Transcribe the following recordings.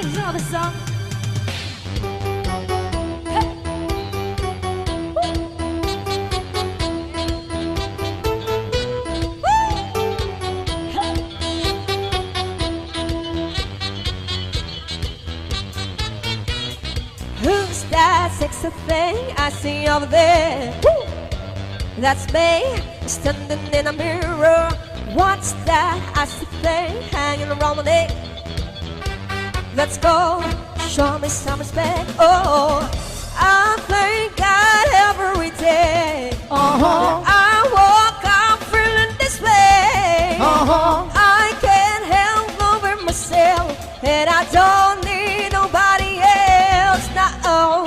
Alright, here's another song. Who's that sexy thing I see over there? Woo! That's me, standing in a mirror. What's that icy thing hanging around my neck? Let's go, show me some respect. Oh, I thank God every day. I woke up feeling this way. I can't help loving myself, and I don't need nobody else. No,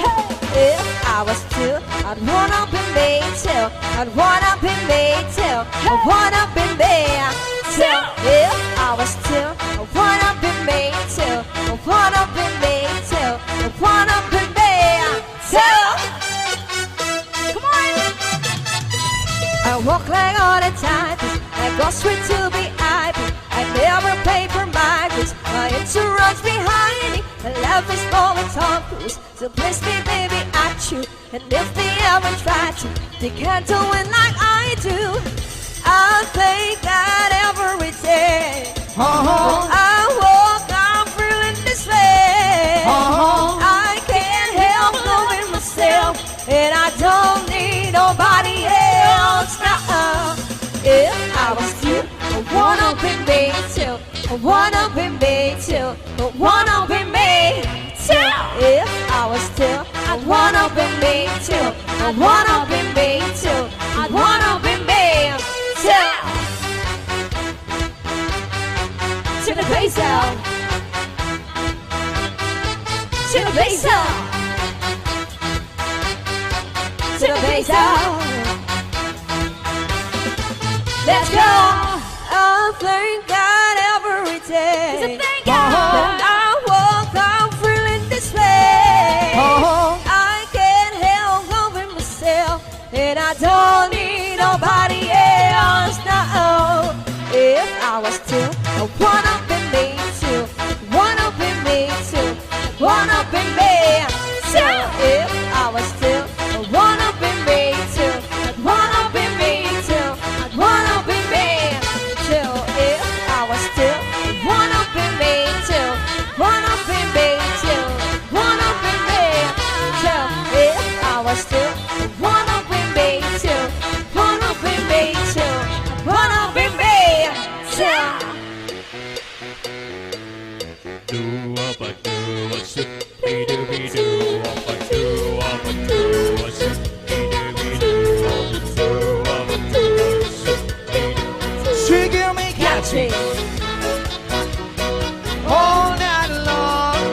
if I was two, I'd wanna be me too. I'd wanna be me too. I wanna be me too. If I was two, I wanna be me too. I wanna be me too. I wanna be me too. Come on! I walk like all the time, 'cause I go straight to VIP. I never pay for my goods. My insurance behind me. My life is going Tom Cruise. So please me, baby, I choose. And if they ever try to, they can't do it like I do. I thank God every day. I woke up feeling this way. I can't help loving myself, and I don't need nobody else. No, if I was you, I wanna be me too. I wanna be me too. I wanna be me too. If I was still, I wanna be me too. I wanna be me too. I wanna be me too. To the bass out. To the bass out. To the bass out. Let's go. I thank God every day. Thank God. I woke up feeling this way. I can't help loving myself, and I don't need nobody else. No, if I was two, I wanna be me too. Wanna be me too. Wanna be me too. If I was two, I wanna be me too. I wanna be me too. I wanna be me too. If I was two, I wanna be me too. Wanna be me too. Wanna be me too. If I was two, I wanna be me too. Wanna be me too. Wanna be me too. Do up a do a shit, be do up a do up a do a shit, be do up a do a shit, She give me catchy all night long.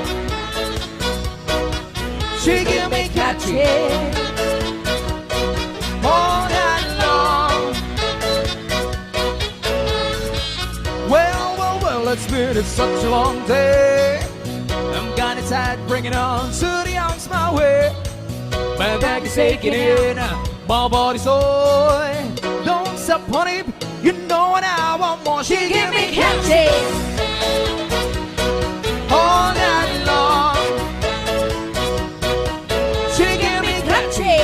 She give me catchy all night long. Well, it's been such a long day. I'm kinda tired, bringing on to the arms my way. My back is aching in, my body's sore. Don't stop, honey, you know what I want more. She give me catchy all night long. She give me catchy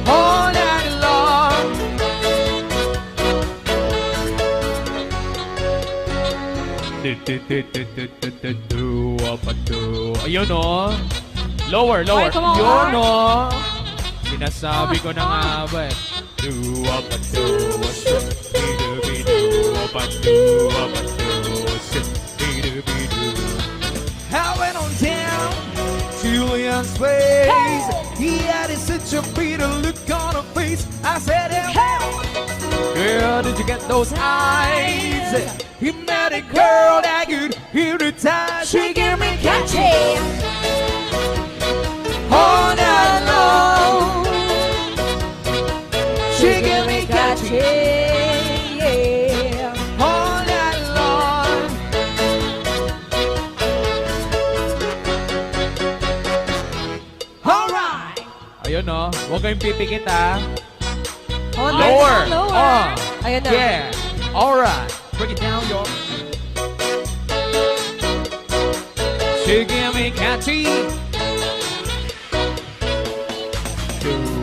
all night long. do up a do. Ayun o. Lower. Okay, come on. Yun o. Sinasabi ko na nga ba eh. Do up a do a shit, be do up a do a shit, be do. I went on down Julian's place. He had such a bitter look on her face. I said, hey, girl, did you get those eyes? He met a girl that could hypnotize. She gave me catchy all night long. She gave me catchy, yeah, all night long. All right. Ayun o. Huwag kayong pipikit ha. Oh, Lower. lower. Ayun na. Yeah. Alright. Break it down, yo. She give me catchy. Do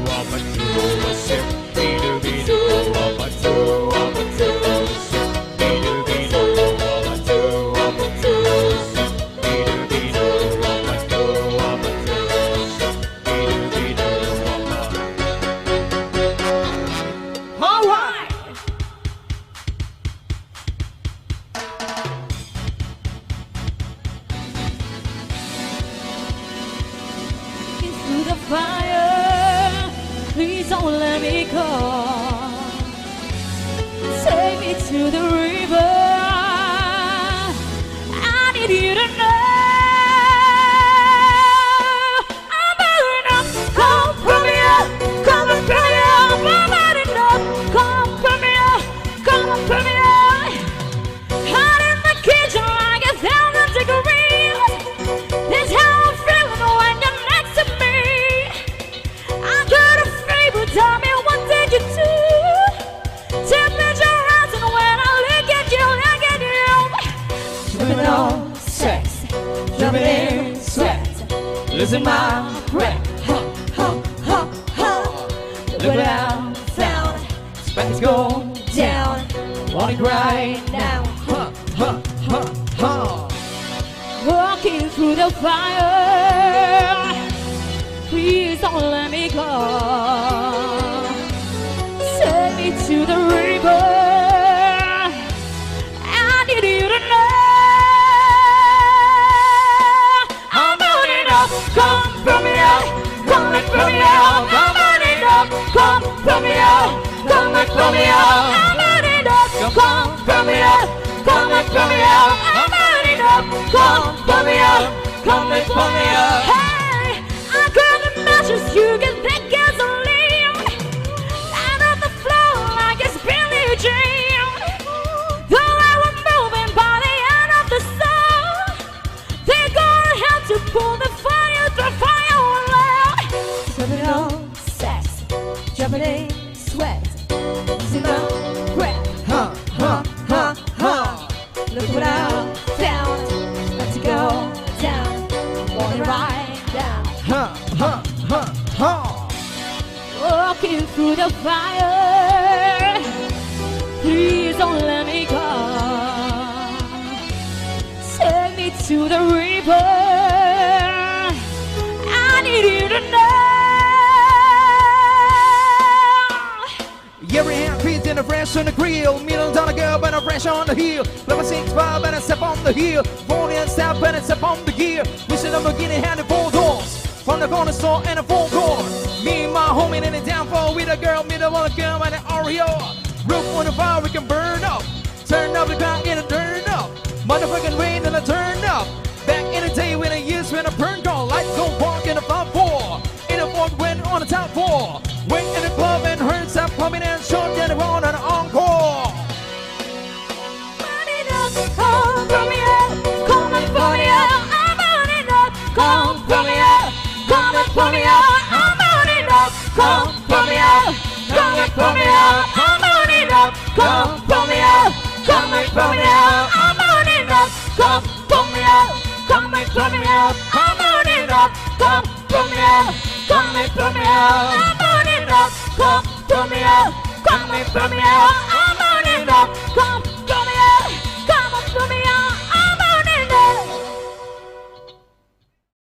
up a do a sip, be do be do up a do up a do sip, be do be do up a do up a do sip, be do be do up a do up a do sip, be do be do up a. All right. Through the fire, please don't let me go. Take me to the river. I need you to know I'm burning up. Come from here, come from here. I'm burning up. Come from here, come from here. Hot in the kitchen like 1,000 degrees. This how I'm feeling when you're next to me. I got a favor, tell me what did you do? Temperature rising when I look at you, look at you. Jumping on sex, jumping in sweat, losing my breath. Ha, ha, ha, ha. Look what I found. Space go Down, want it right now. Ha, ha, ha, ha. Walking through the fire, please don't let me go. Take me to the river. I need you to know I'm burning up. Come from here, coming from here. I'm burning up. Come from here, coming from here. I'm burning up. Come from here, coming from here. I'm burning up. Come from here, coming from here. Hey, I got the matches, you get that gasoline. Out on the floor like it's Billie Jean. The way we're moving by the end of the song, they're gonna have to pull the fire alive. Jumping on sex, jumping in sweat, losing my breath. Ha, ha, ha, ha. Look what I found. About to go down, walking right down. Ha, ha, ha, ha. Walking through the fire, please don't let me go. Take me to the river. I need you to know. Every hand feet in a fresh on the grill. $1,000,000 girl and a fresh on the heel. Level 6'5" and a step on the heel. 40 and step and a step on the gear. Wishing I'm beginning handed 4 doors. From the corner store and a 4 door. Me and my homie in the downfall with a girl, middle of a girl and an Oreo. Roof on the fire we can burn up. Turn up the clock and a turn up. Motherfucking rain and a turn up. Back in the day when I used when I burned all lights go walk in the front 4. In a walk went on the top 4. Went in the club and heard some pumping and short and on an encore. Burning up, come from here, coming from here. I'm burning up, come from here, coming from here. I'm burning up, come from here, coming from here. I'm burning up, come from here, coming from here. I'm burning up, come from here, coming from here. I'm burning up, come from here, coming from here. I'm burning up, come from here, coming from here.